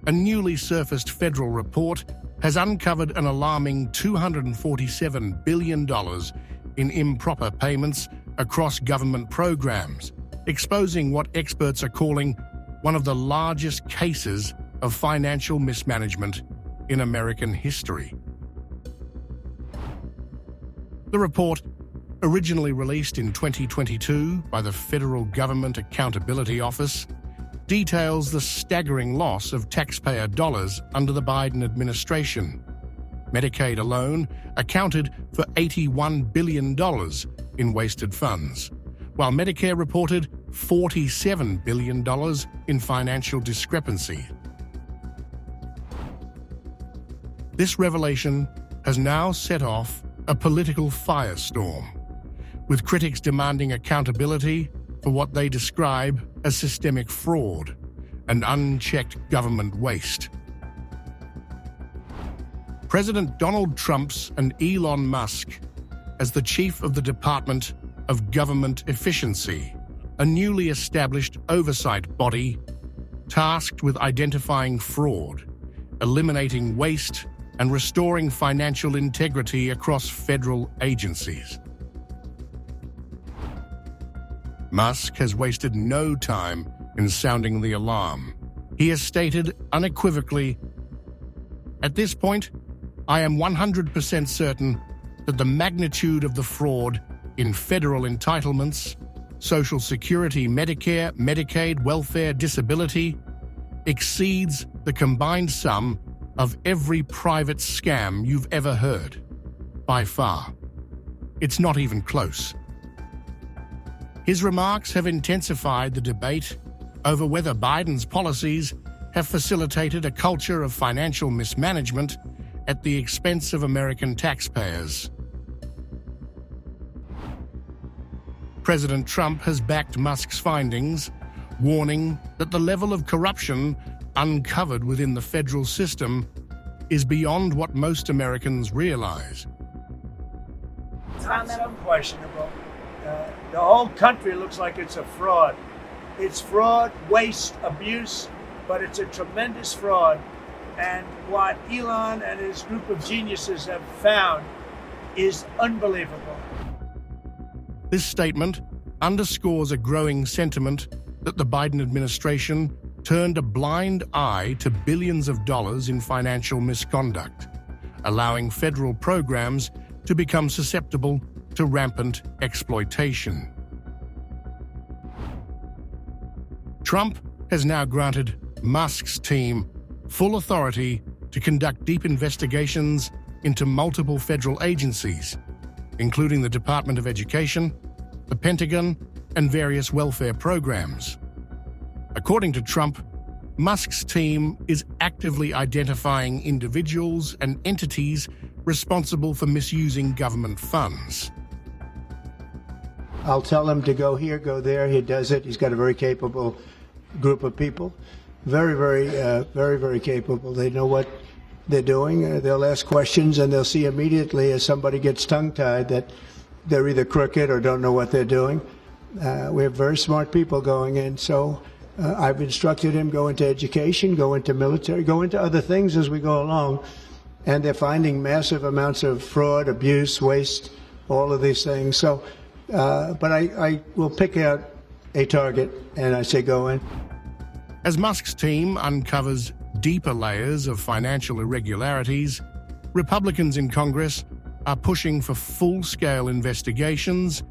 a newly surfaced federal report has uncovered an alarming $247 billion in improper payments across government programs, exposing what experts are calling one of the largest cases of financial mismanagement in American history. The report, originally released in 2022 by the Federal Government Accountability Office, details the staggering loss of taxpayer dollars under the Biden administration. Medicaid alone accounted for $81 billion in wasted funds, while Medicare reported $47 billion in financial discrepancy. This revelation has now set off a political firestorm, with critics demanding accountability for what they describe as systemic fraud and unchecked government waste. President Donald Trump's and Elon Musk, as the chief of the Department of Government Efficiency, a newly established oversight body tasked with identifying fraud, eliminating waste, and restoring financial integrity across federal agencies. Musk has wasted no time in sounding the alarm. He has stated unequivocally, "At this point, I am 100% certain that the magnitude of the fraud in federal entitlements, Social Security, Medicare, Medicaid, welfare, disability, exceeds the combined sum of every private scam you've ever heard. By far. It's not even close." His remarks have intensified the debate over whether Biden's policies have facilitated a culture of financial mismanagement at the expense of American taxpayers. President Trump has backed Musk's findings, warning that the level of corruption uncovered within the federal system is beyond what most Americans realize. It's not so questionable. The whole country looks like it's a fraud. It's fraud, waste, abuse, but it's a tremendous fraud. And what Elon and his group of geniuses have found is unbelievable. This statement underscores a growing sentiment that the Biden administration turned a blind eye to billions of dollars in financial misconduct, allowing federal programs to become susceptible to rampant exploitation. Trump has now granted Musk's team full authority to conduct deep investigations into multiple federal agencies, including the Department of Education, the Pentagon, and various welfare programs. According to Trump, Musk's team is actively identifying individuals and entities responsible for misusing government funds. I'll tell him to go here, go there. He does it. He's got a very capable group of people. Very capable. They know what they're doing. They'll ask questions, and they'll see immediately as somebody gets tongue-tied that they're either crooked or don't know what they're doing. We have very smart people going in, so I've instructed him go into education, go into military, go into other things as we go along, and they're finding massive amounts of fraud, abuse, waste, all of these things. So, but I will pick out a target, and I say go in. As Musk's team uncovers deeper layers of financial irregularities, Republicans in Congress are pushing for full-scale investigations,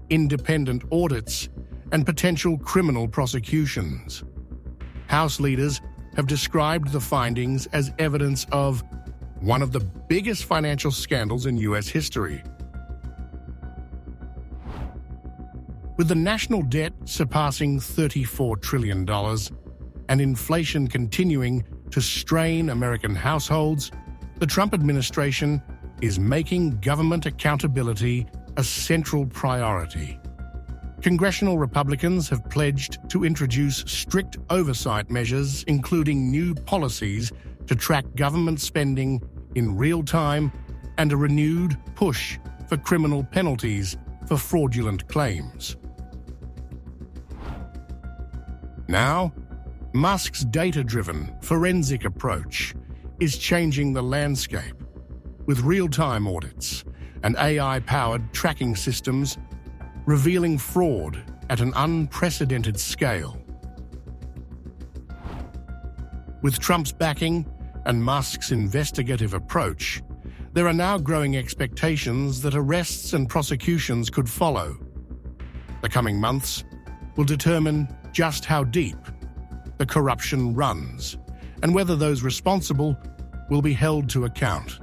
independent audits, and potential criminal prosecutions. House leaders have described the findings as evidence of one of the biggest financial scandals in U.S. history. With the national debt surpassing $34 trillion and inflation continuing to strain American households, the Trump administration is making government accountability a central priority. Congressional Republicans have pledged to introduce strict oversight measures, including new policies to track government spending in real time and a renewed push for criminal penalties for fraudulent claims. Now, Musk's data-driven, forensic approach is changing the landscape, with real-time audits and AI-powered tracking systems revealing fraud at an unprecedented scale. With Trump's backing and Musk's investigative approach, there are now growing expectations that arrests and prosecutions could follow. The coming months will determine just how deep the corruption runs and whether those responsible will be held to account.